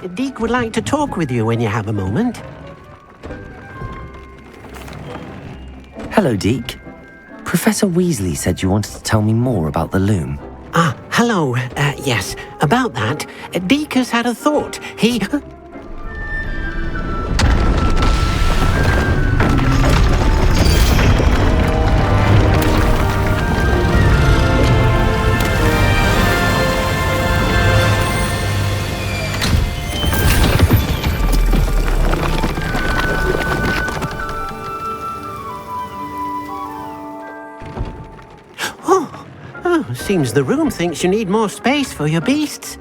Deek would like to talk with you when you have a moment. Hello, Deke. Professor Weasley said you wanted to tell me more about the loom. Ah, hello. Yes, about that. Deek has had a thought. He... Seems the room thinks you need more space for your beasts.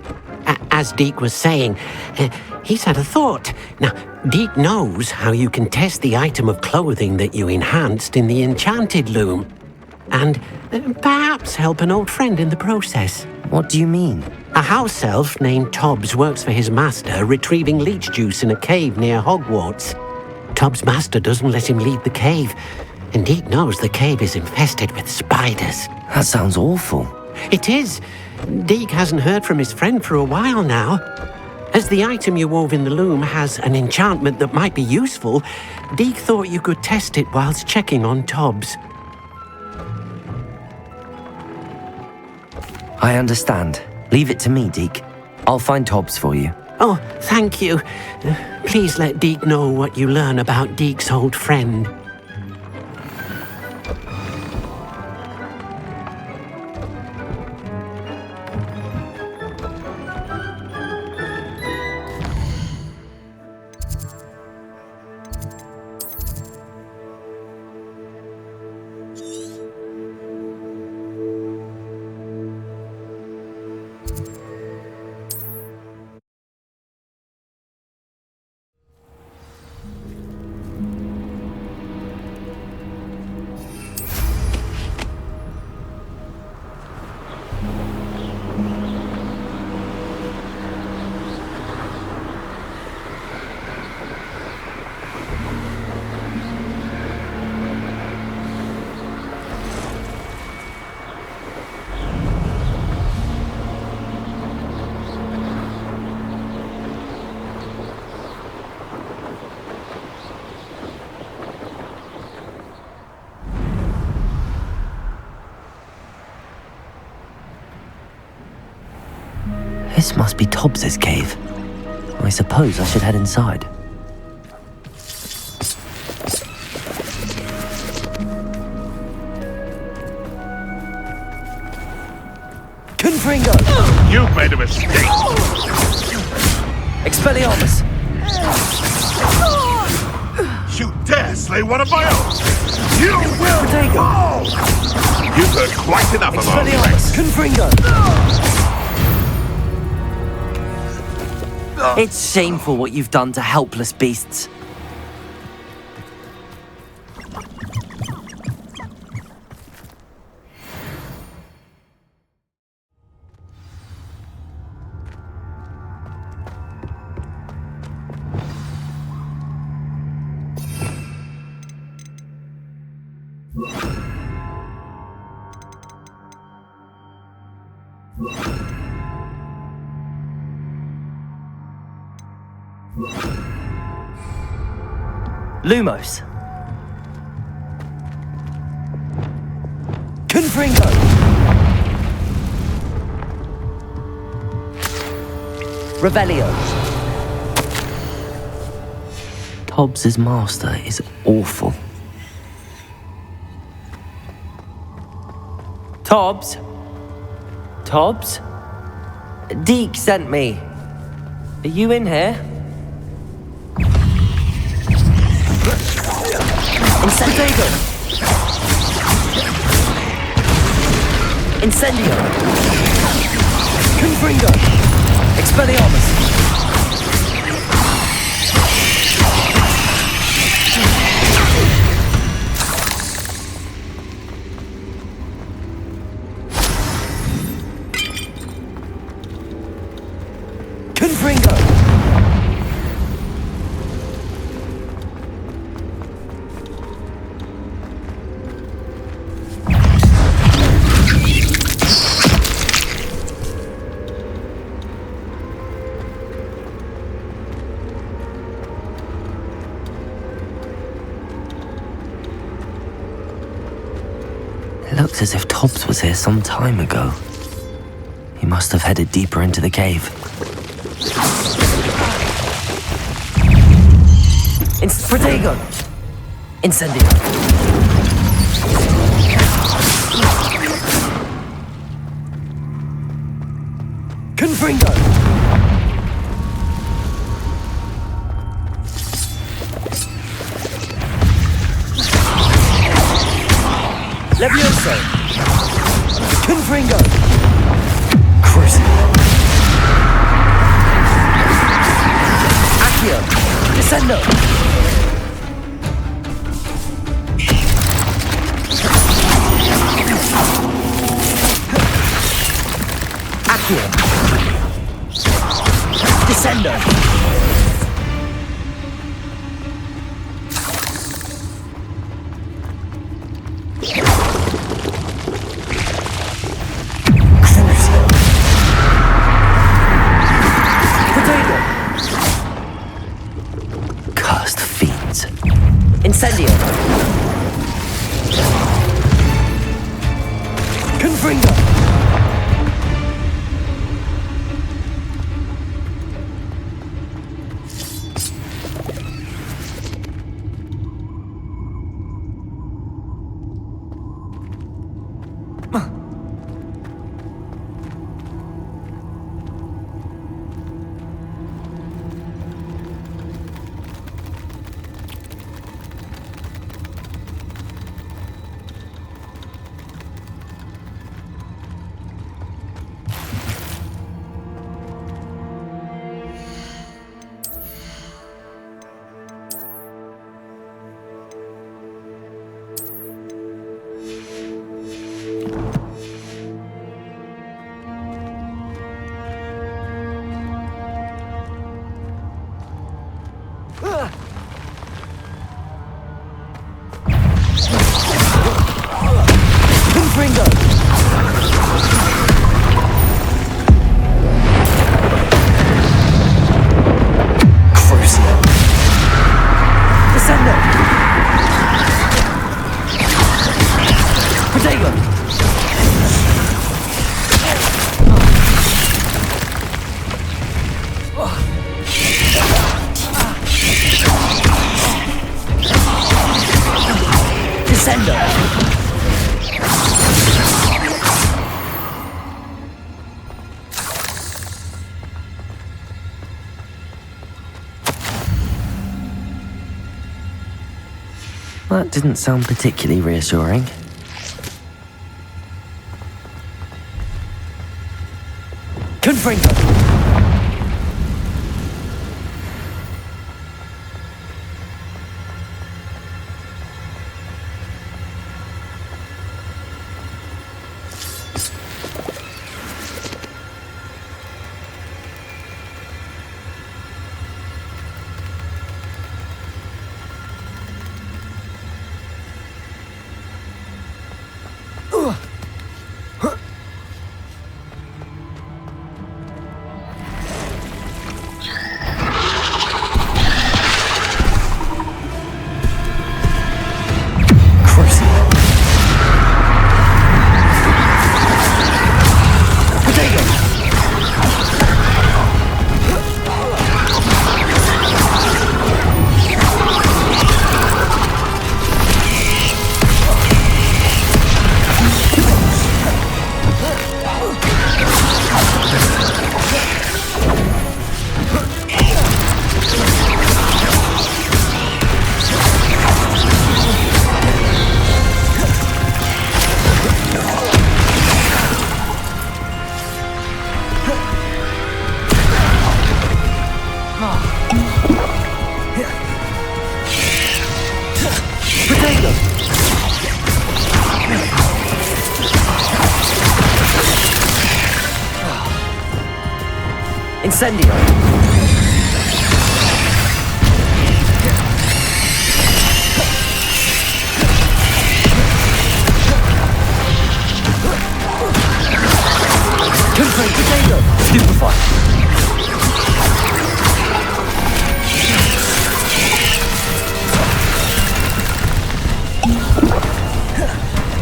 As Deek was saying, he's had a thought. Now, Deek knows how you can test the item of clothing that you enhanced in the enchanted loom. And perhaps help an old friend in the process. What do you mean? A house elf named Tobbs works for his master retrieving leech juice in a cave near Hogwarts. Tobbs' master doesn't let him leave the cave, and Deek knows the cave is infested with spiders. That sounds awful. It is. Deek hasn't heard from his friend for a while now. As the item you wove in the loom has an enchantment that might be useful, Deek thought you could test it whilst checking on Tobbs. I understand. Leave it to me, Deke. I'll find Tobbs for you. Oh, thank you. Please let Deek know what you learn about Deek's old friend. This must be Tobbs's cave. I suppose I should head inside. Confringo! You've made a mistake! Expelliarmus! You dare slay one of my own! You will fall! You've heard quite enough of our Expelliarmus! Confringo! It's shameful what you've done to helpless beasts. Lumos. Confringo. Revelio. Tobbs's master is awful. Tobbs? Tobbs? Deke sent me. Are you in here? Incendio! Incendio! Confringo! Expelliarmus! Confringo! Looks as if Tobbs was here some time ago. He must have headed deeper into the cave. Protego! Incendio! Confringo! Levioso! Confringo! Crucible! Accio! Descendo! Accio! Descendo! Cursed fiends. Incendio. Confringo. That didn't sound particularly reassuring. Confringo! Incendio! Confront potato! Stupefy!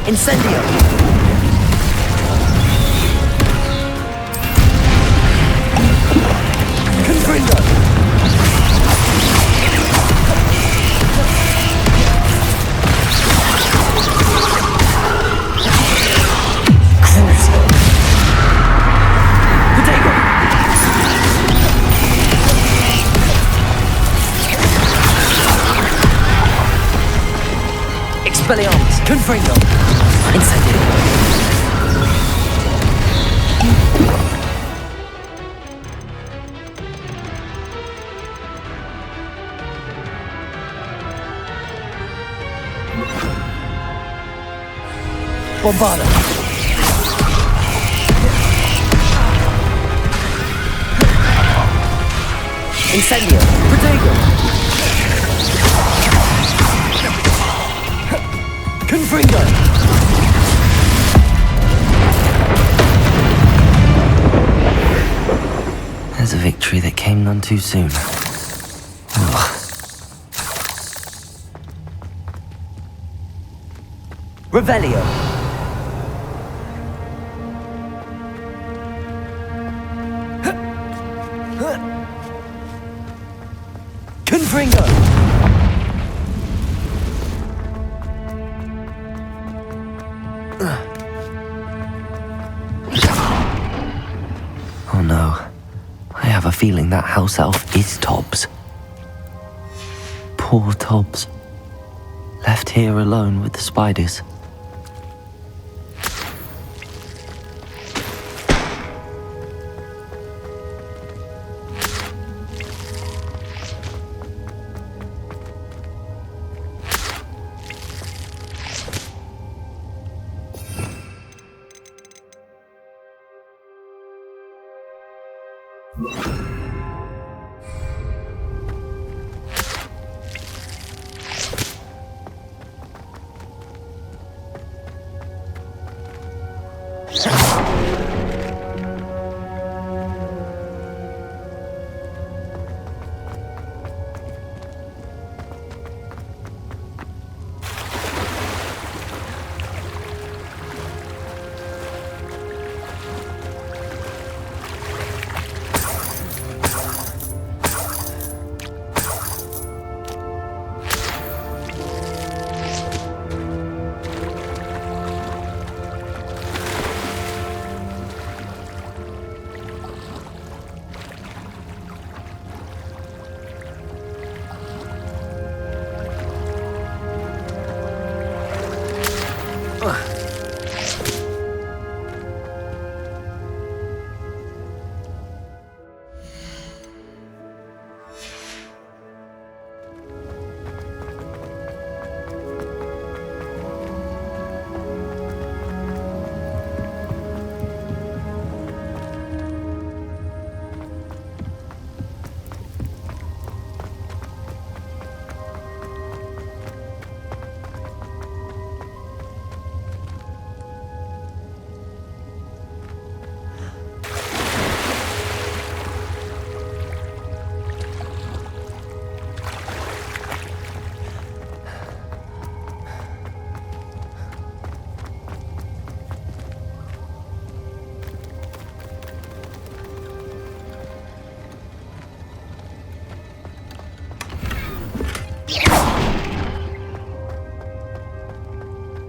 Incendio! Confringo! Expelliarmus! Confringo! Incendio! Bombarda! Incendio! Protego! Confringo! There's a victory that came none too soon. Ugh. Revelio! Confringo! Oh no. I have a feeling that house elf is Tobbs. Poor Tobbs. Left here alone with the spiders.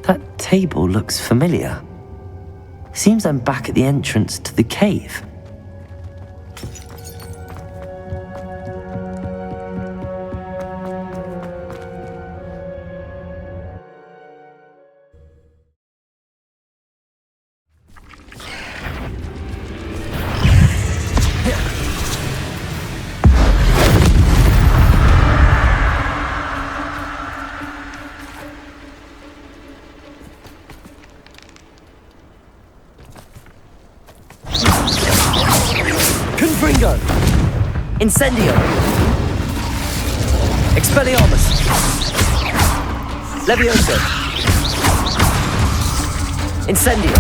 That table looks familiar. Seems I'm back at the entrance to the cave. Confringo! Incendio! Expelliarmus! Levioso! Incendio!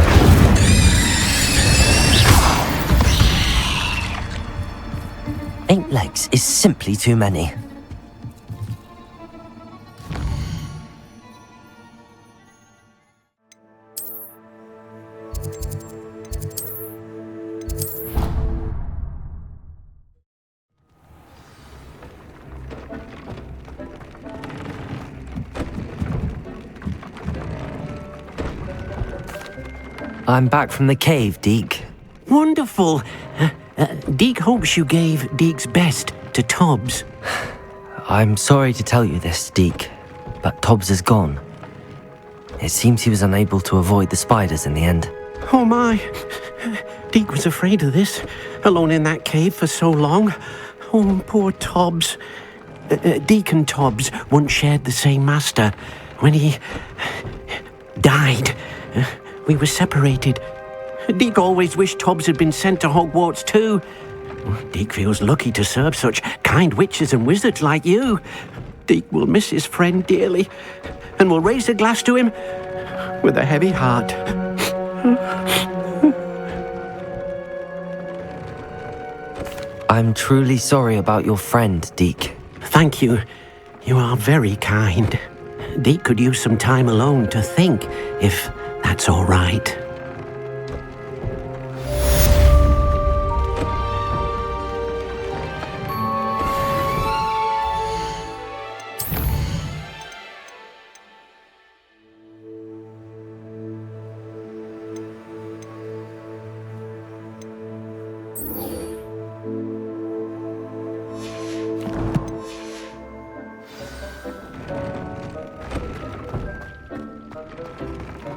8 legs is simply too many. I'm back from the cave, Deke. Wonderful. Deke hopes you gave Deke's best to Tobbs. I'm sorry to tell you this, Deke, but Tobbs is gone. It seems he was unable to avoid the spiders in the end. Oh my. Deke was afraid of this, alone in that cave for so long. Oh, poor Tobbs. Deke and Tobbs once shared the same master. When he died, we were separated. Deke always wished Tobbs had been sent to Hogwarts too. Deke feels lucky to serve such kind witches and wizards like you. Deke will miss his friend dearly, and will raise a glass to him with a heavy heart. I'm truly sorry about your friend, Deke. Thank you. You are very kind. Deke could use some time alone to think, if that's all right.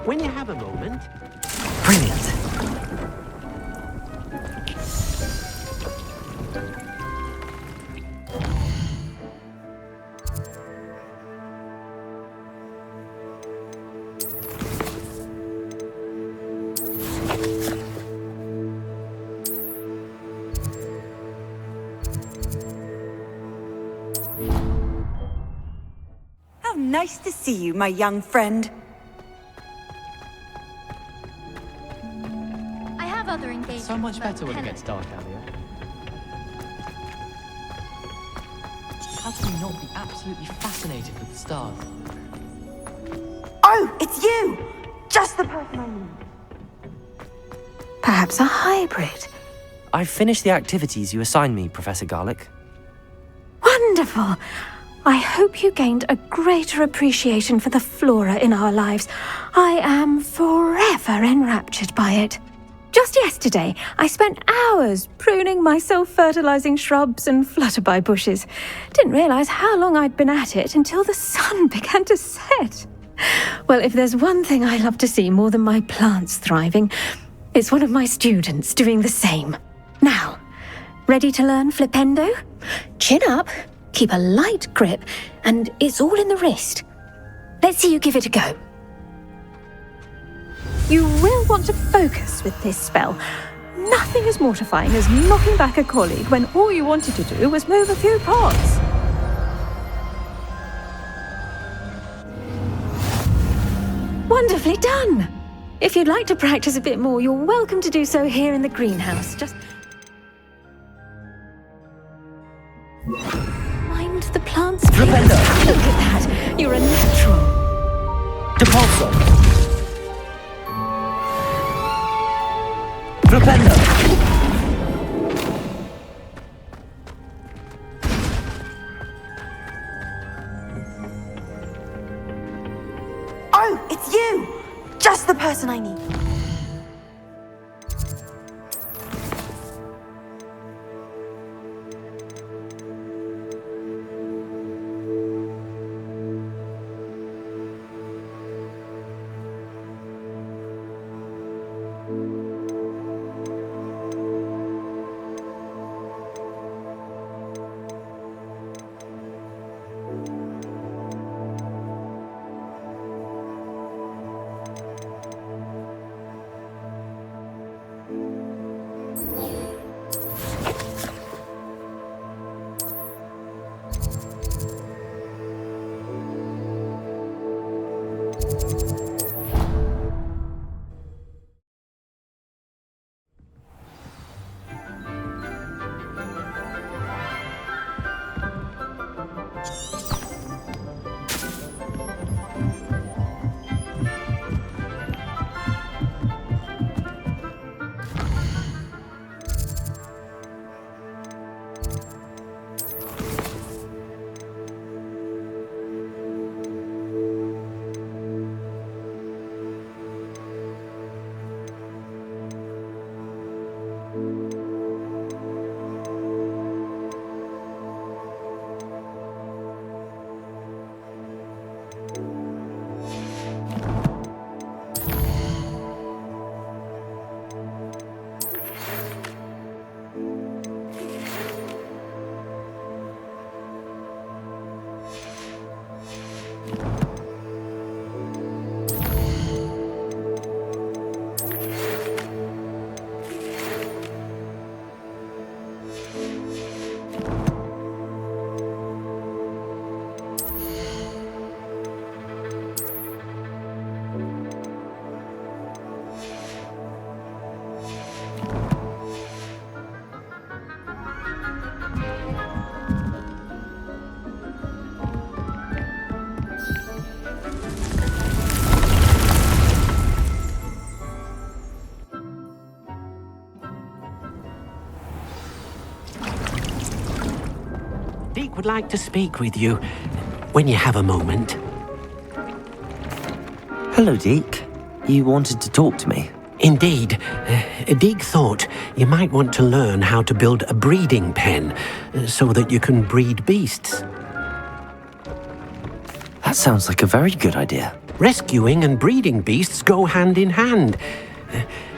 When you have a moment. Brilliant. How nice to see you, my young friend. Other engagements. So much better when it gets dark out here. How can you not be absolutely fascinated with the stars? Oh, it's you! Just the person I need. Perhaps a hybrid. I've finished the activities you assigned me, Professor Garlick. Wonderful! I hope you gained a greater appreciation for the flora in our lives. I am forever enraptured by it. Just yesterday, I spent hours pruning my self-fertilizing shrubs and flutterby bushes. Didn't realize how long I'd been at it until the sun began to set. Well, if there's one thing I love to see more than my plants thriving, it's one of my students doing the same. Now, ready to learn Flipendo? Chin up, keep a light grip, and it's all in the wrist. Let's see you give it a go. You will want to focus with this spell. Nothing as mortifying as knocking back a colleague when all you wanted to do was move a few pots. Wonderfully done! If you'd like to practice a bit more, you're welcome to do so here in the greenhouse. Just mind the plants. Flipendo! Look at that! You're a natural. Depulso! Flipendo! Oh, it's you! Just the person I need. Deek would like to speak with you when you have a moment. Hello, Deke. You wanted to talk to me? Indeed. Deek thought you might want to learn how to build a breeding pen so that you can breed beasts. That sounds like a very good idea. Rescuing and breeding beasts go hand in hand.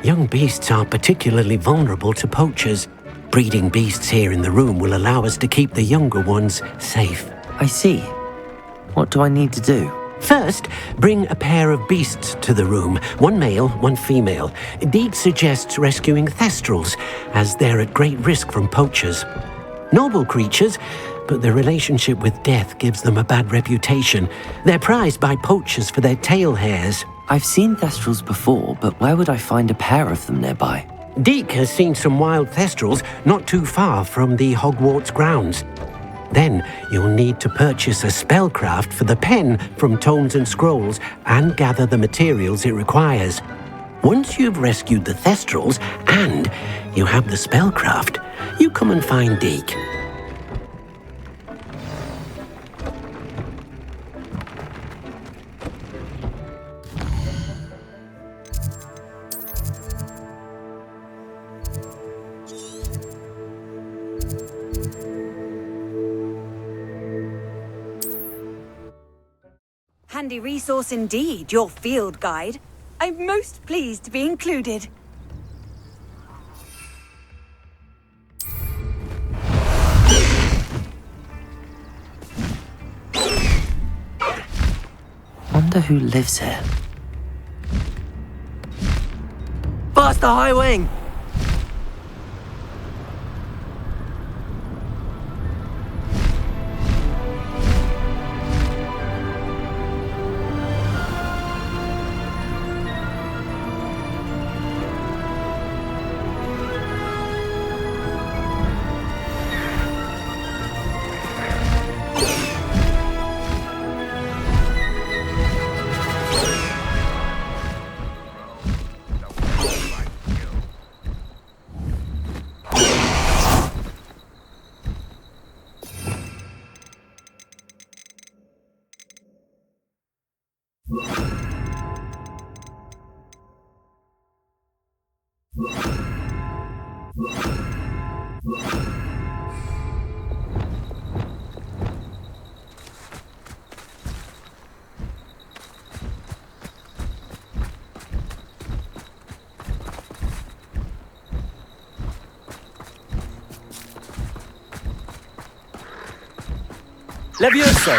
Young beasts are particularly vulnerable to poachers. Breeding beasts here in the room will allow us to keep the younger ones safe. I see. What do I need to do? First, bring a pair of beasts to the room. One male, one female. Deek suggests rescuing thestrals, as they're at great risk from poachers. Noble creatures, but their relationship with death gives them a bad reputation. They're prized by poachers for their tail hairs. I've seen thestrals before, but where would I find a pair of them nearby? Deek has seen some wild thestrals not too far from the Hogwarts grounds. Then you'll need to purchase a spellcraft for the pen from Tomes and Scrolls and gather the materials it requires. Once you've rescued the thestrals and you have the spellcraft, you come and find Deek. Handy resource indeed, your field guide. I'm most pleased to be included. Wonder who lives here. Bust the high wing! Levioso!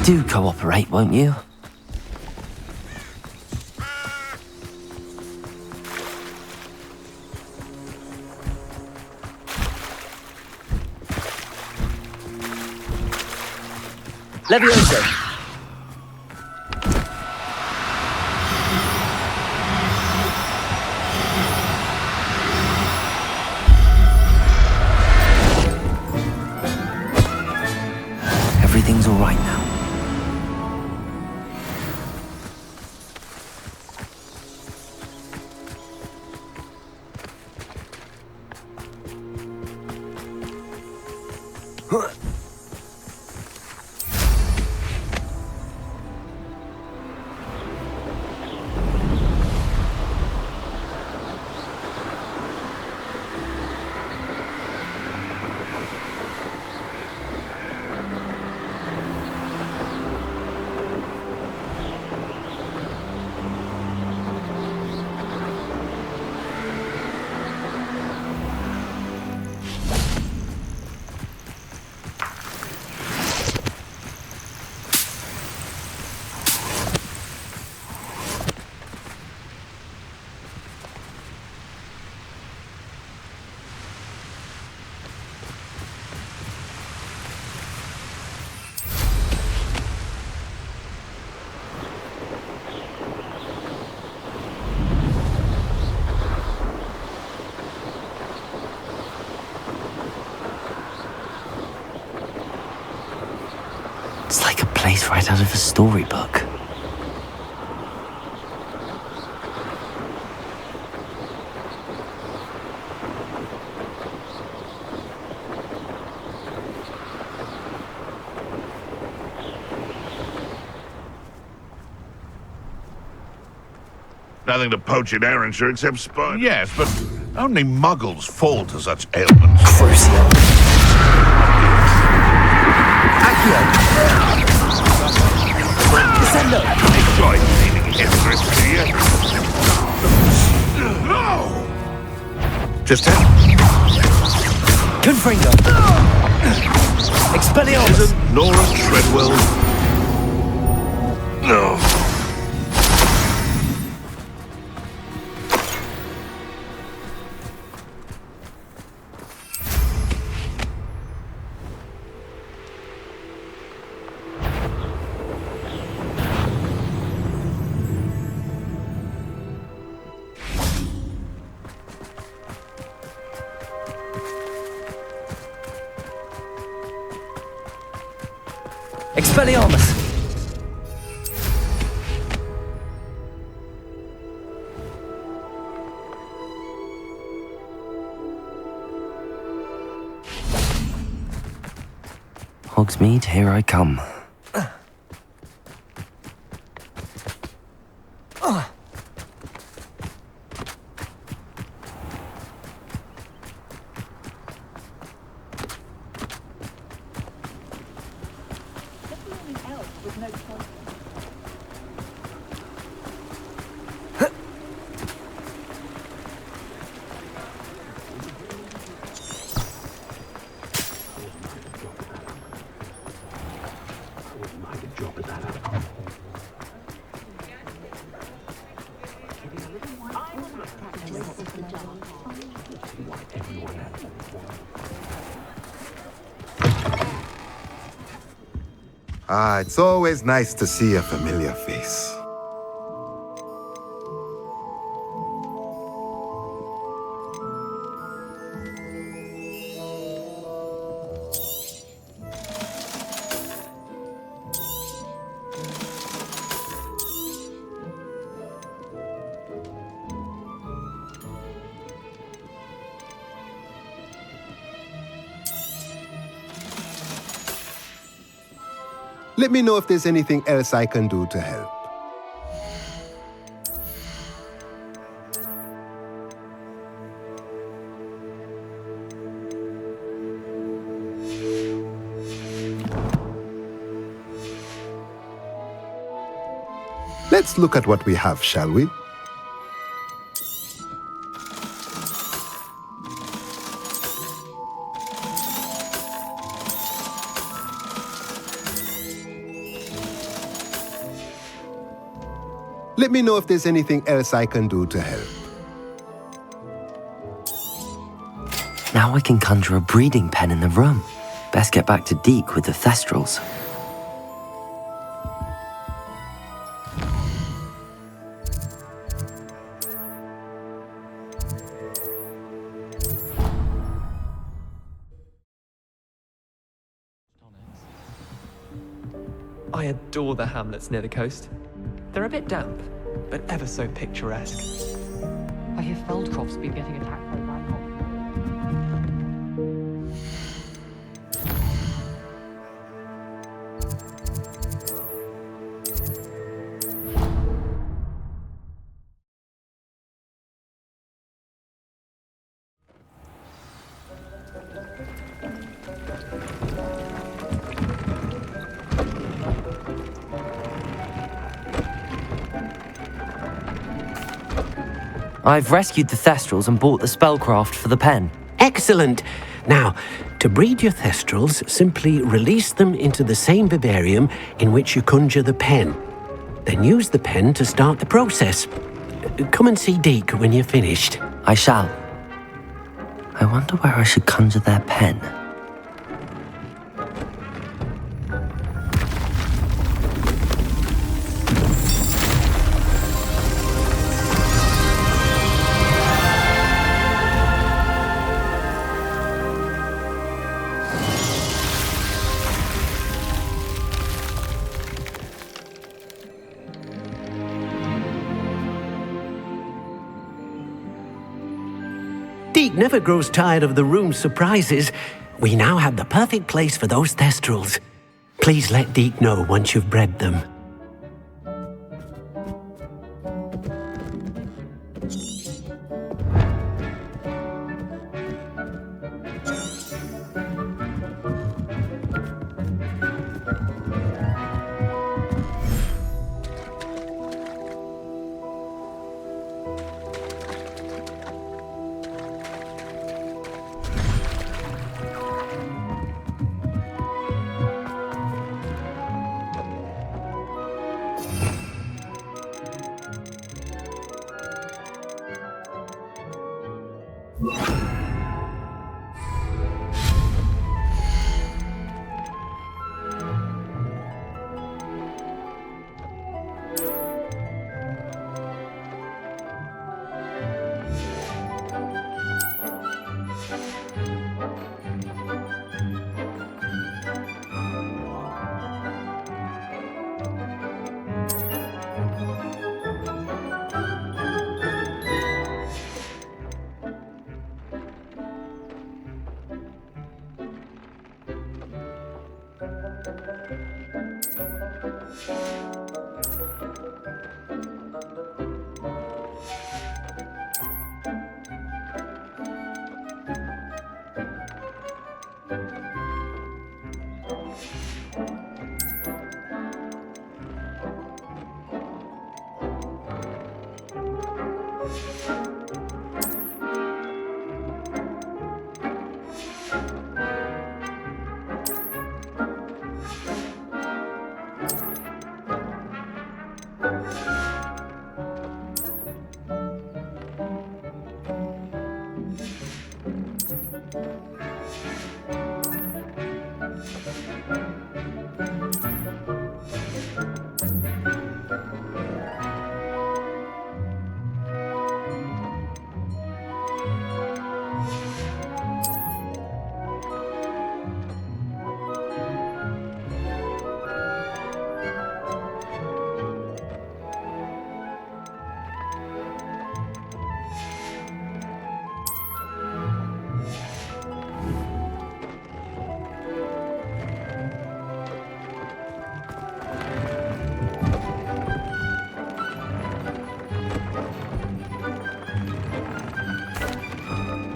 Do cooperate, won't you? Levioso! Everything's all right now. seems right out of a storybook. Nothing to poach in Arrowshire except spiders. Yes, but only muggles fall to such ailments. Crucial. Descendo! Enjoy feeling interest, do you? No! Just hit. Confringo. Expelliarmus. Isn't Nora Treadwell? No. Expelliarmus. Hogsmeade, here I come. It's always nice to see a familiar face. Let me know if there's anything else I can do to help. Let's look at what we have, shall we? Let me know if there's anything else I can do to help. Now I can conjure a breeding pen in the room. Best get back to Deke with the Thestrals. I adore the hamlets near the coast. They're a bit damp, but ever so picturesque. I hear Feldcroft's been getting attacked by Reinhold. I've rescued the Thestrals and bought the spellcraft for the pen. Excellent. Now, to breed your Thestrals, simply release them into the same vivarium in which you conjure the pen. Then use the pen to start the process. Come and see Deke when you're finished. I shall. I wonder where I should conjure their pen. Deke never grows tired of the room's surprises. We now have the perfect place for those thestrals. Please let Deke know once you've bred them.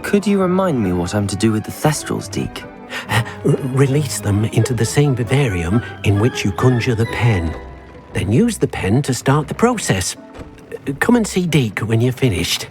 Could you remind me what I'm to do with the thestrals, Deke? Release them into the same vivarium in which you conjure the pen. Then use the pen to start the process. Come and see Deke when you're finished.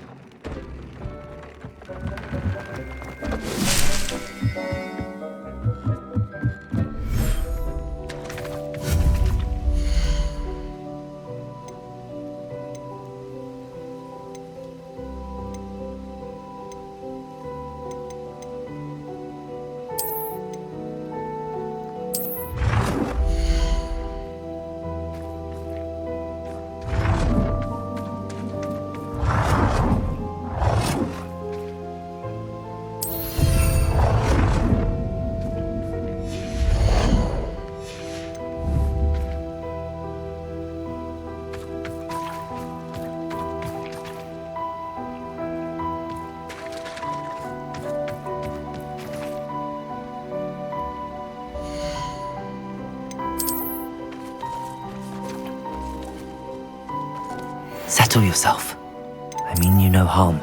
Settle yourself. I mean you no harm.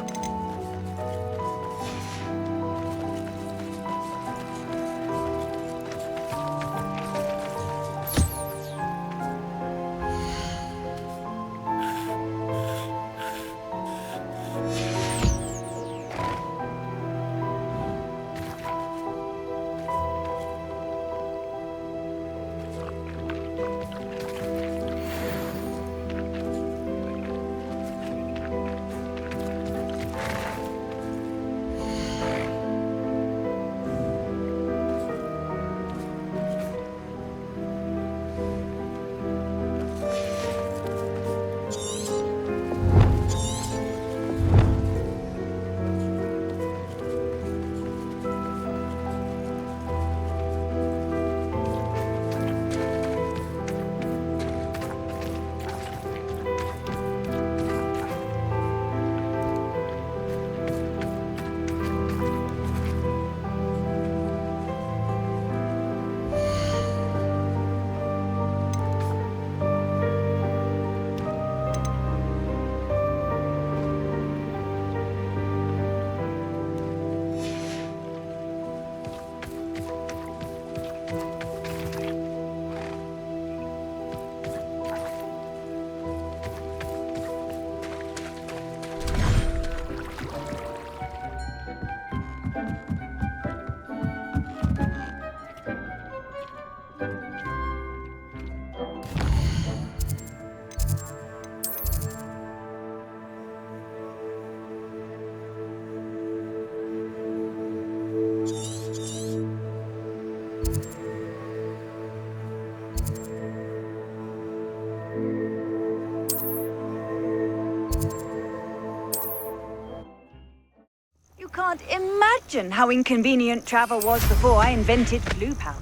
can't imagine how inconvenient travel was before I invented blue powder.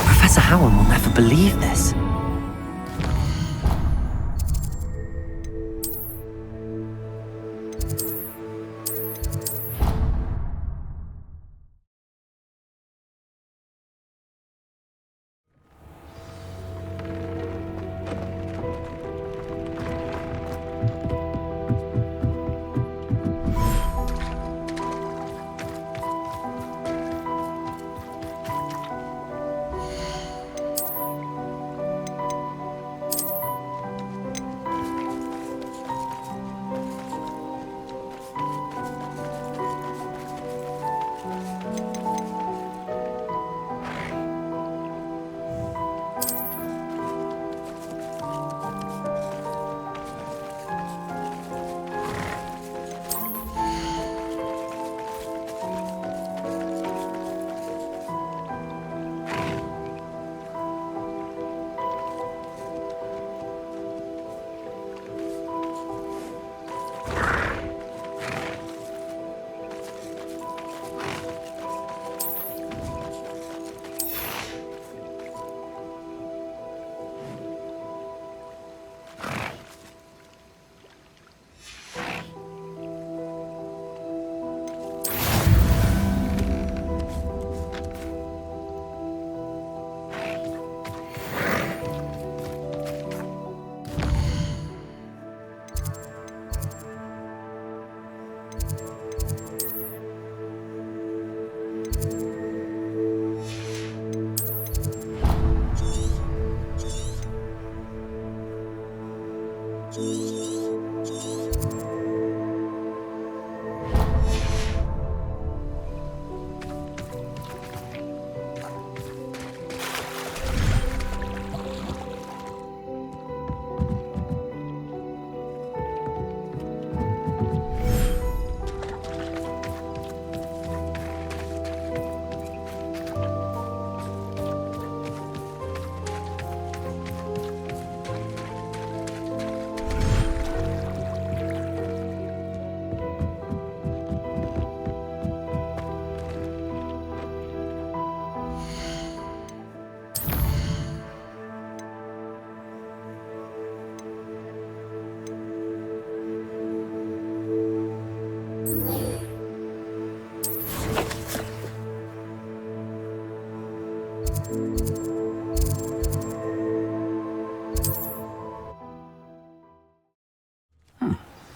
Professor Howard will never believe this.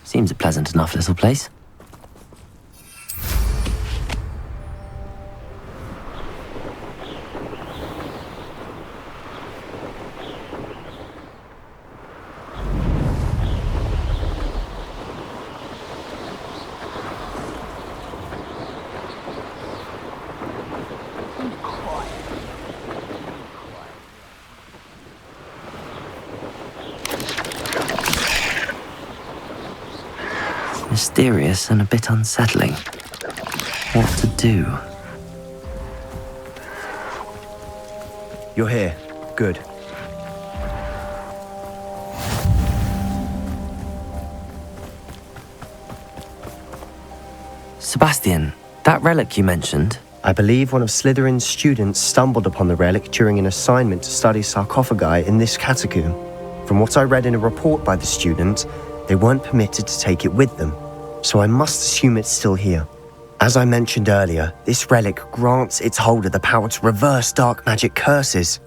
Seems a pleasant enough little place. mysterious and a bit unsettling. What to do? You're here. Good. Sebastian, that relic you mentioned, I believe one of Slytherin's students stumbled upon the relic during an assignment to study sarcophagi in this catacomb. From what I read in a report by the student, they weren't permitted to take it with them, so I must assume it's still here. As I mentioned earlier, this relic grants its holder the power to reverse dark magic curses.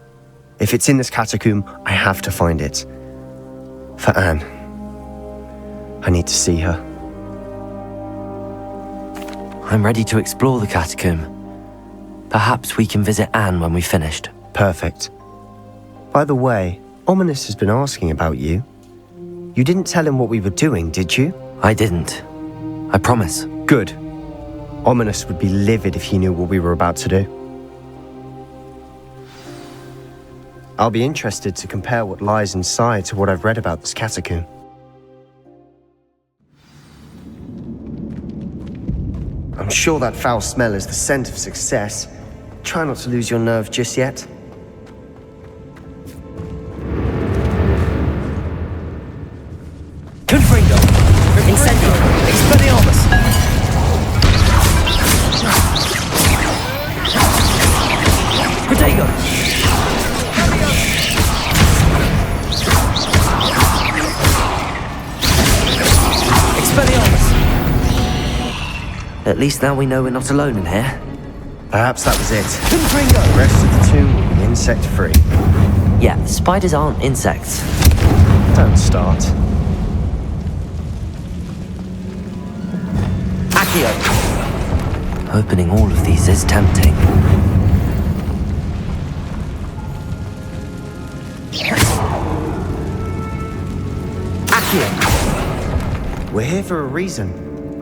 If it's in this catacomb, I have to find it. For Anne. I need to see her. I'm ready to explore the catacomb. Perhaps we can visit Anne when we've finished. Perfect. By the way, Ominous has been asking about you. You didn't tell him what we were doing, did you? I didn't. I promise. Good. Ominous would be livid if he knew what we were about to do. I'll be interested to compare what lies inside to what I've read about this catacomb. I'm sure that foul smell is the scent of success. Try not to lose your nerve just yet. Confringo! Incendio! Expelliarmus! Protego! Expelliarmus! At least now we know we're not alone in here. Perhaps that was it. Confringo! The rest of the tomb will be insect-free. Yeah, spiders aren't insects. Don't start. Accio! Opening all of these is tempting. Accio! We're here for a reason.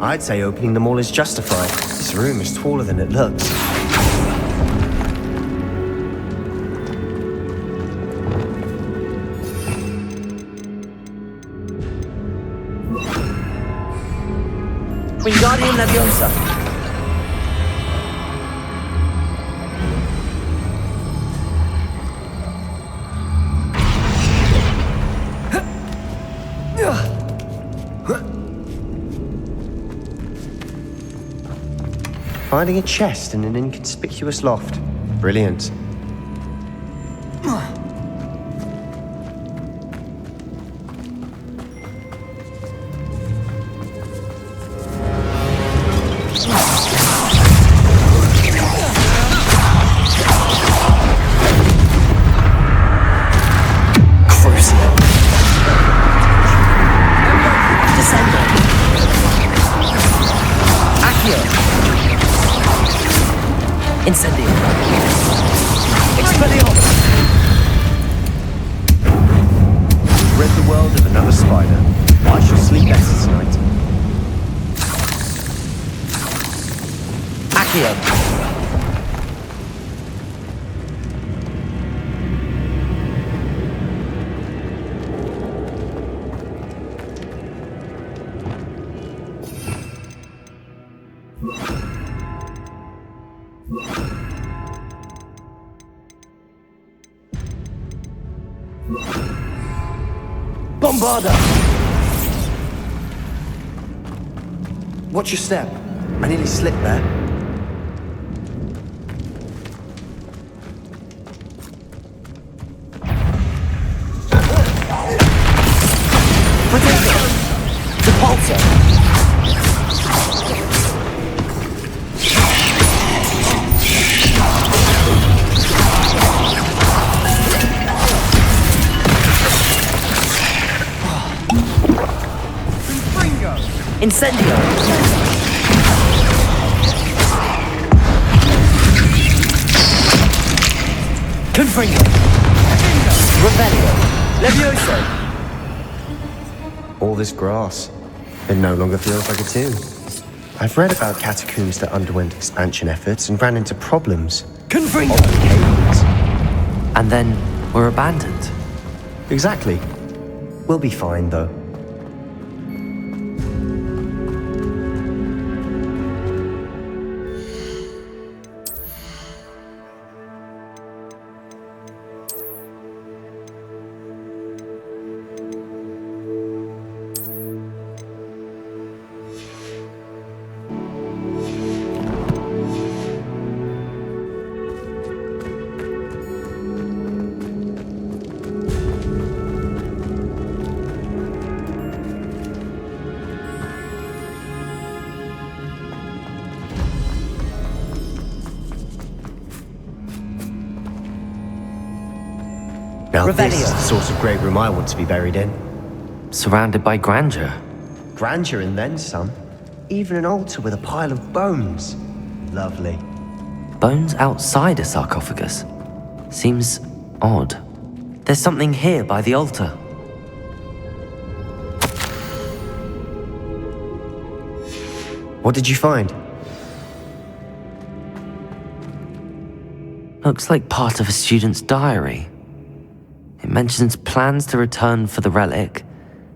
I'd say opening them all is justified. This room is taller than it looks. Wingardium Leviosa! Finding a chest in an inconspicuous loft. Brilliant. Incendio! Expelliarmus! We've rid the world of another spider. I shall sleep better tonight. Accio! Bombarda! Watch your step. I nearly slipped there. Repulsor! Incendio! Confringo! Revelio! Levioso! All this grass. It no longer feels like a tomb. I've read about catacombs that underwent expansion efforts and ran into problems. Confringo! Caves. And then we're abandoned. Exactly. We'll be fine, though. Now this Revelio. is the sort of great room I want to be buried in. Surrounded by grandeur. Grandeur and then some. Even an altar with a pile of bones. Lovely. Bones outside a sarcophagus. Seems odd. There's something here by the altar. What did you find? Looks like part of a student's diary. It mentions plans to return for the relic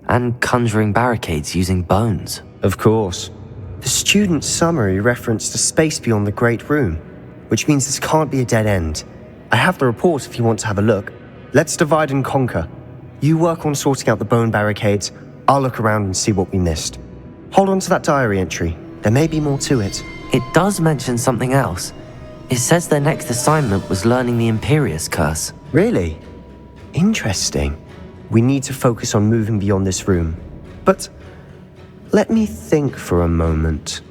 and conjuring barricades using bones. Of course. The student's summary referenced a space beyond the Great Room, which means this can't be a dead end. I have the report if you want to have a look. Let's divide and conquer. You work on sorting out the bone barricades, I'll look around and see what we missed. Hold on to that diary entry. There may be more to it. It does mention something else. It says their next assignment was learning the Imperius curse. Really? Interesting. We need to focus on moving beyond this room. But let me think for a moment.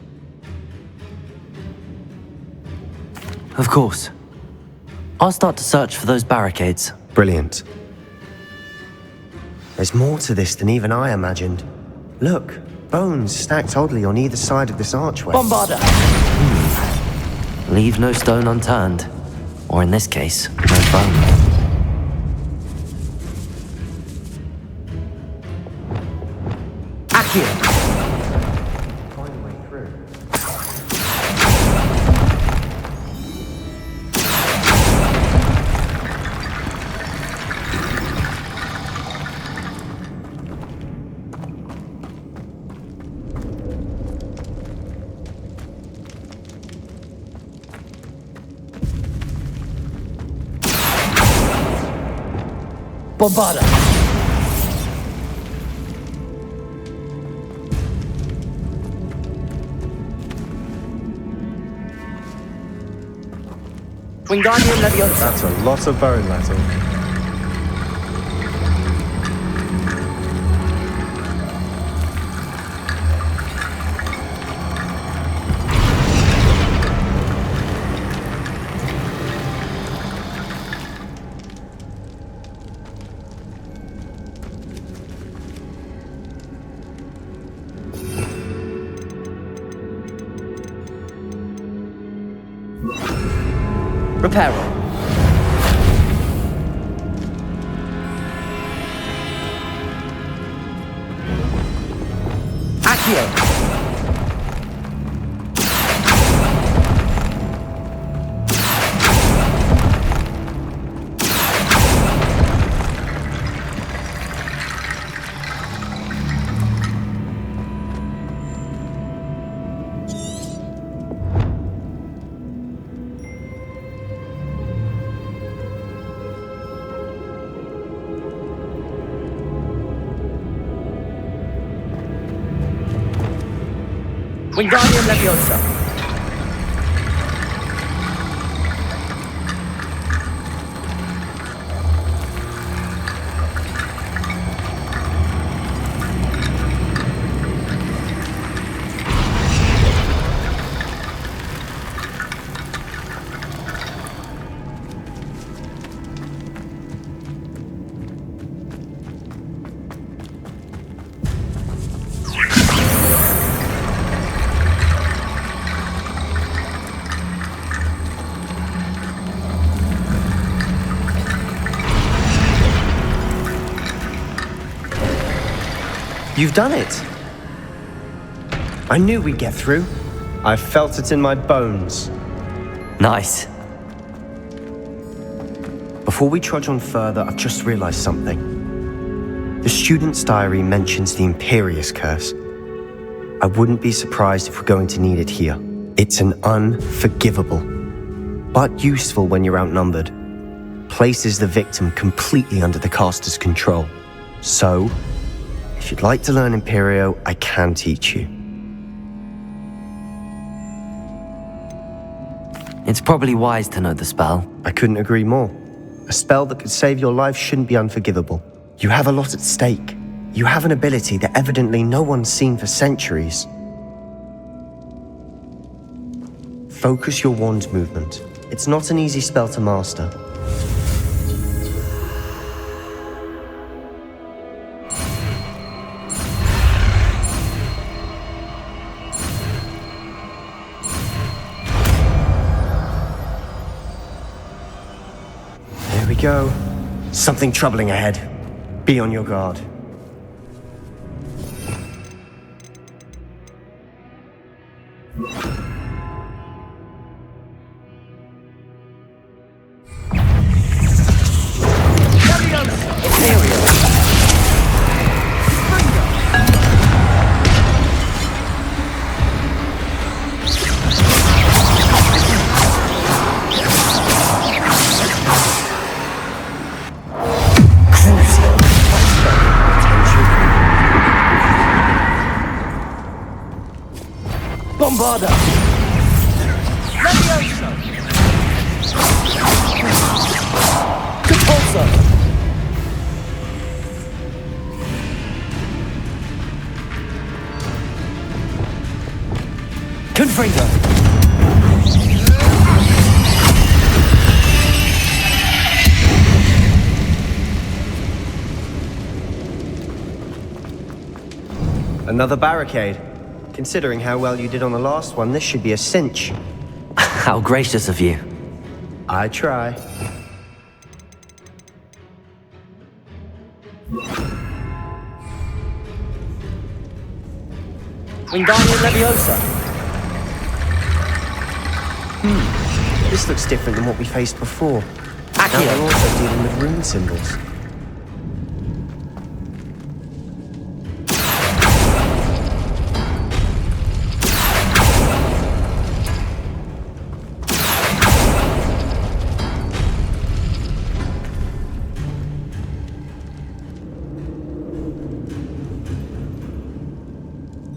Of course. I'll start to search for those barricades. Brilliant. There's more to this than even I imagined. Look, bones stacked oddly on either side of this archway. Bombarda! Leave no stone unturned. Or in this case, no bone. Accio! Find a way through. Bombarda! Wingardium Leviosa. That's a lot of bone, Latin. Reparo. Accio. Wingardium Leviosa. You've done it! I knew we'd get through. I felt it in my bones. Nice. Before we trudge on further, I've just realized something. The student's diary mentions the Imperius curse. I wouldn't be surprised if we're going to need it here. It's an unforgivable, but useful when you're outnumbered. Places the victim completely under the caster's control. So, if you'd like to learn Imperio, I can teach you. It's probably wise to know the spell. I couldn't agree more. A spell that could save your life shouldn't be unforgivable. You have a lot at stake. You have an ability that evidently no one's seen for centuries. Focus your wand movement. It's not an easy spell to master. we go. Something troubling ahead. Be on your guard. Bombarda! Levioso! Capulso! Confringo! Another barricade. Considering how well you did on the last one, this should be a cinch. How gracious of you. I try. Wingardium Leviosa! This looks different than what we faced before. Now Accio! we're also dealing with rune symbols.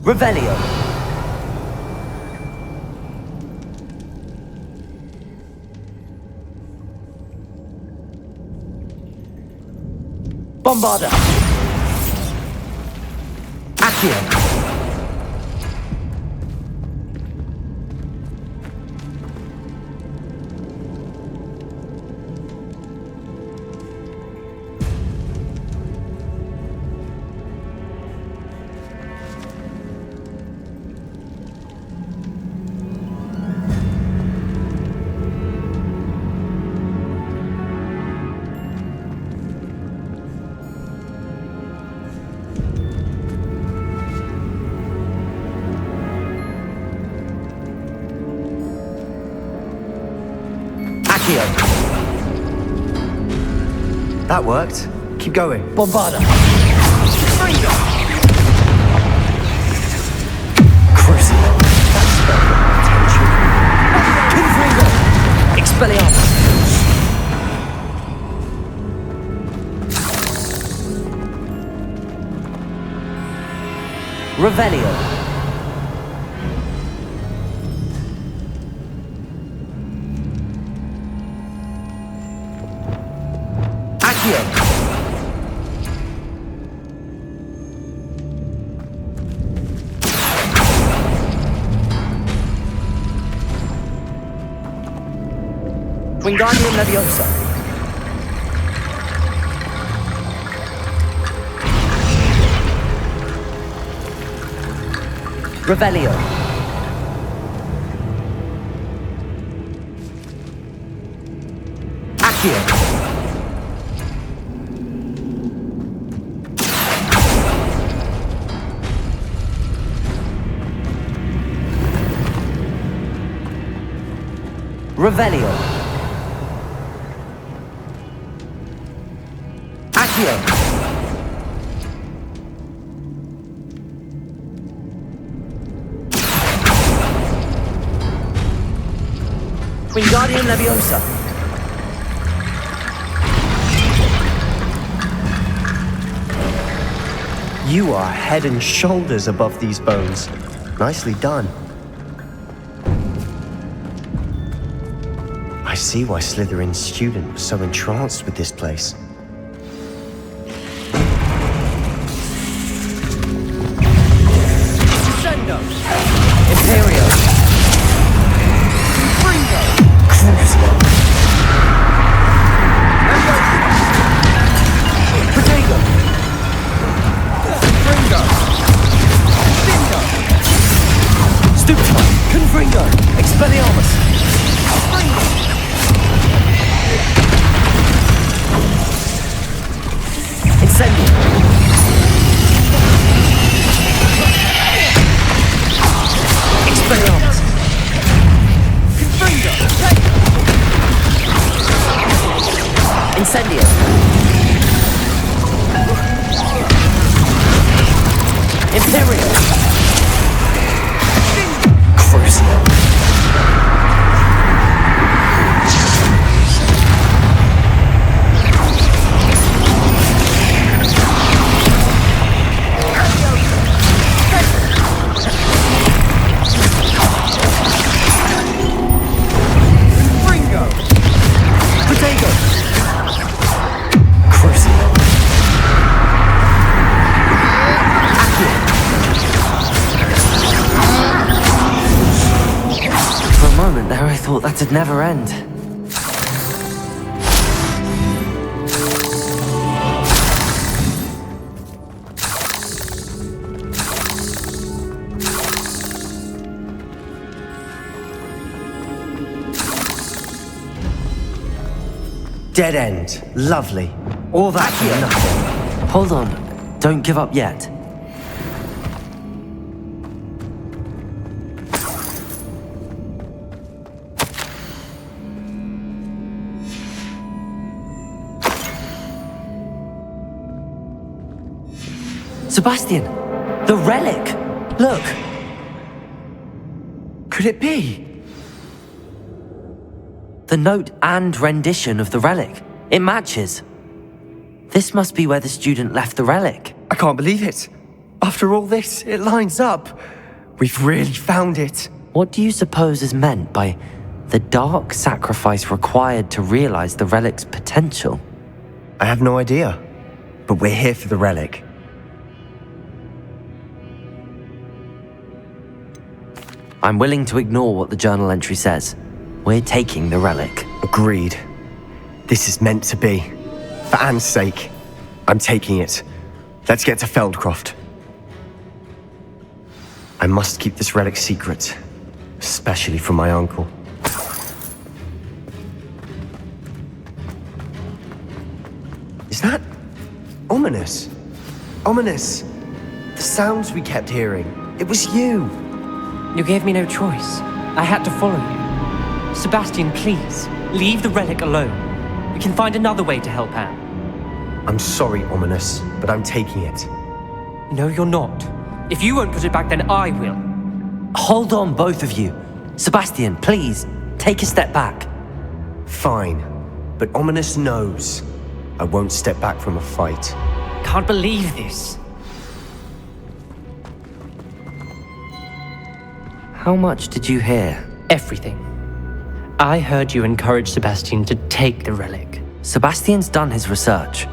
Revelio! Bombarda! Accio! That worked. Keep going. Bombarda! Crucible. That's attention. Confringo! Expelliarmus! Revelio! Accio! Wingardium Leviosa! Revelio! Accio! Revelio! Accio! Wingardium Leviosa! You are head and shoulders above these bones. Nicely done. I see why Slytherin's student was so entranced with this place. Descendo! Imperius! Fringo! Crucible. Protego! Fringo! Bingo! Stupefy! Confringo! Expelliarmus! Fringo! Incendio. Imperius. Crucial. I thought that'd never end. Dead end. Lovely. All that for nothing. Hold on. Don't give up yet. Sebastian! The relic! Look! Could it be? The note and rendition of the relic. It matches. This must be where the student left the relic. I can't believe it. After all this, it lines up. We've really found it. What do you suppose is meant by the dark sacrifice required to realize the relic's potential? I have no idea. But we're here for the relic. I'm willing to ignore what the journal entry says. We're taking the relic. Agreed. This is meant to be. For Anne's sake, I'm taking it. Let's get to Feldcroft. I must keep this relic secret, especially from my uncle. Is that ominous? Ominous. The sounds we kept hearing. It was you. You gave me no choice. I had to follow you. Sebastian, please, leave the relic alone. We can find another way to help Anne. I'm sorry, Ominous, but I'm taking it. No, you're not. If you won't put it back, then I will. Hold on, both of you. Sebastian, please, take a step back. Fine, but Ominous knows I won't step back from a fight. Can't believe this. How much did you hear? Everything. I heard you encourage Sebastian to take the relic. Sebastian's done his research.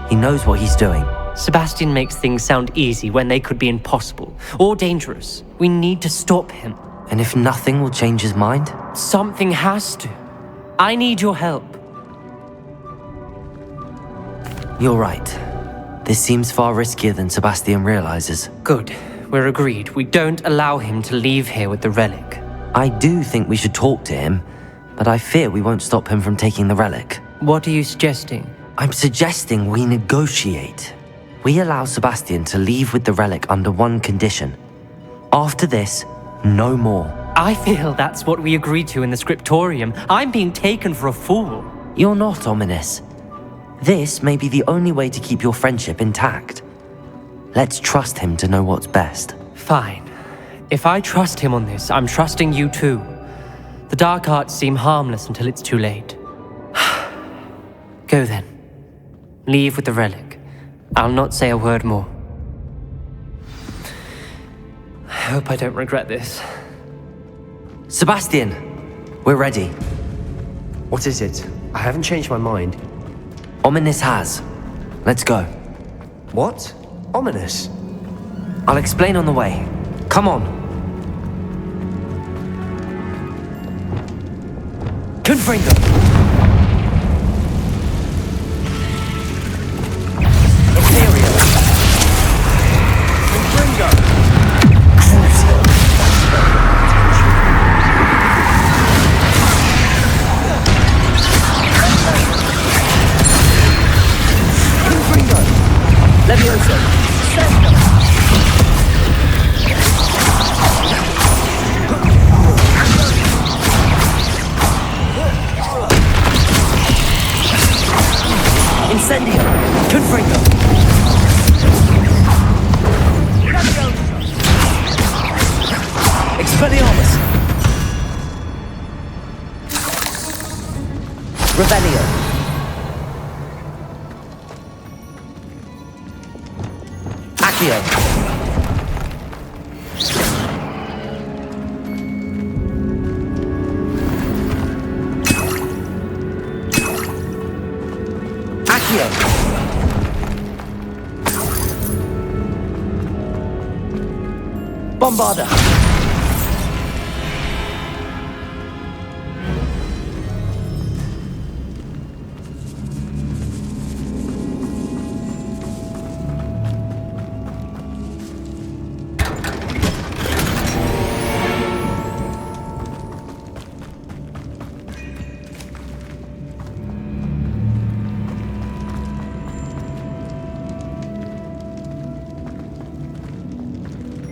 He knows what he's doing. Sebastian makes things sound easy when they could be impossible or dangerous. We need to stop him. And if nothing will change his mind? Something has to. I need your help. You're right. This seems far riskier than Sebastian realizes. Good. We're agreed. We don't allow him to leave here with the relic. I do think we should talk to him, but I fear we won't stop him from taking the relic. What are you suggesting? I'm suggesting we negotiate. We allow Sebastian to leave with the relic under one condition. After this, no more. I feel that's what we agreed to in the scriptorium. I'm being taken for a fool. You're not, Ominous. This may be the only way to keep your friendship intact. Let's trust him to know what's best. Fine. If I trust him on this, I'm trusting you too. The dark arts seem harmless until it's too late. Go then. Leave with the relic. I'll not say a word more. I hope I don't regret this. Sebastian, we're ready. What is it? I haven't changed my mind. Ominous has. Let's go. What? Ominous? I'll explain on the way. Come on. Confringo. Imperius. Confringo. Crucial. Confringo. Levioso. Incendio! Confringo! Expelliarmus! Revelio! Accio! Accio! Bombarda!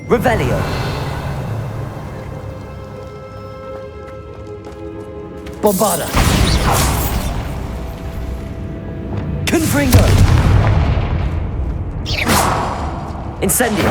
Revelio! Bombarda! Confringo! Incendio!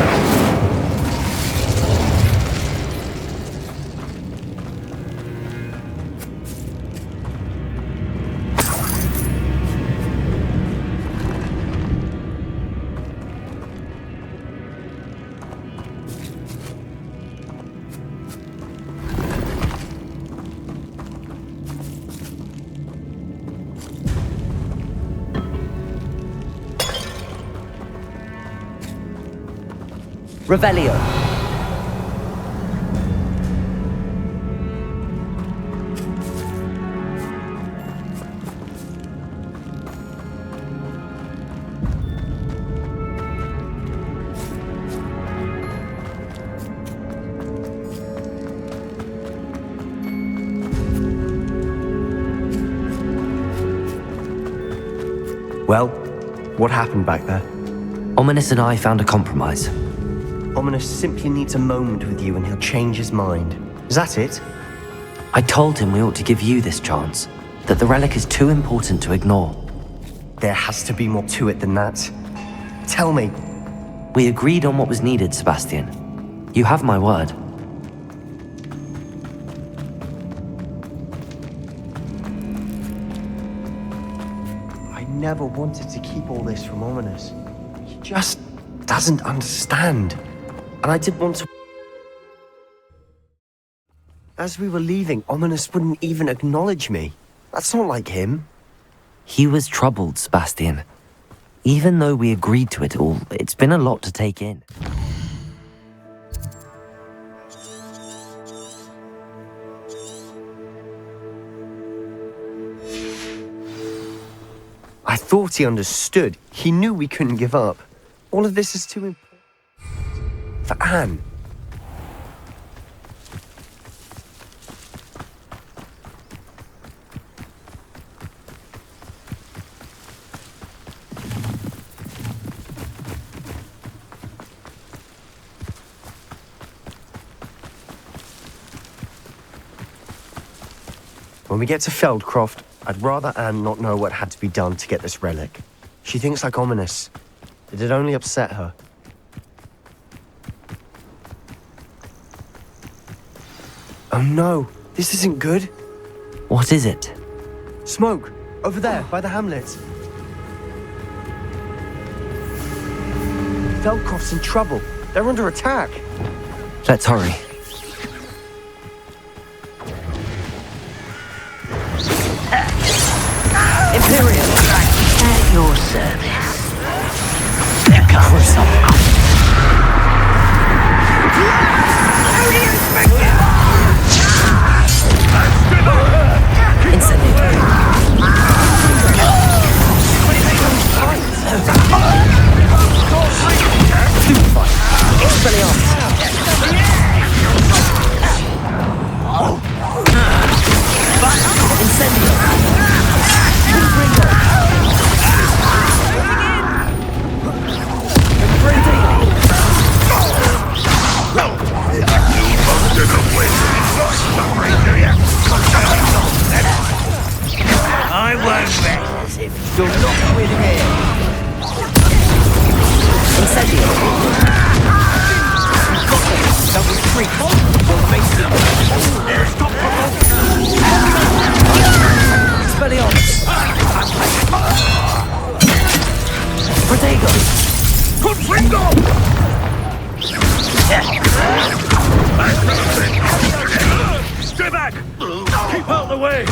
Revelio! Well, what happened back there? Ominous and I found a compromise. Ominous simply needs a moment with you and he'll change his mind. Is that it? I told him we ought to give you this chance, that the relic is too important to ignore. There has to be more to it than that. Tell me. We agreed on what was needed, Sebastian. You have my word. I never wanted to keep all this from Ominous. He just doesn't understand. And I did want to... As we were leaving, Ominous wouldn't even acknowledge me. That's not like him. He was troubled, Sebastian. Even though we agreed to it all, it's been a lot to take in. I thought he understood. He knew we couldn't give up. All of this is too important for Anne. When we get to Feldcroft, I'd rather Anne not know what had to be done to get this relic. She thinks like Ominous. It'd only upset her. Oh no, this isn't good. What is it? Smoke, over there, by the hamlet. Feldcroft's in trouble. They're under attack. Let's hurry. Imperius! At your service. There comes some. You'll not win here. Incendio. Now retreat. You'll face them. Expelliarmus. Protego. Confringo! Stay back! Keep out the way!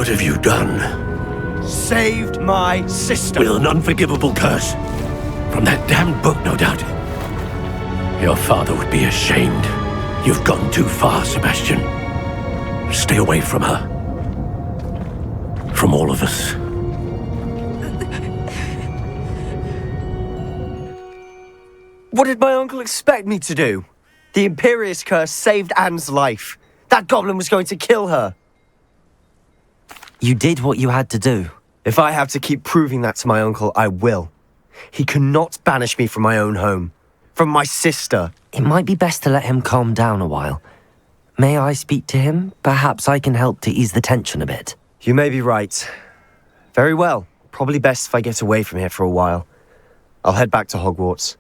What have you done? Saved my sister. With an unforgivable curse. From that damned book, no doubt. Your father would be ashamed. You've gone too far, Sebastian. Stay away from her. From all of us. What did my uncle expect me to do? The Imperius curse saved Anne's life. That goblin was going to kill her. You did what you had to do. If I have to keep proving that to my uncle, I will. He cannot banish me from my own home. From my sister. It might be best to let him calm down a while. May I speak to him? Perhaps I can help to ease the tension a bit. You may be right. Very well. Probably best if I get away from here for a while. I'll head back to Hogwarts.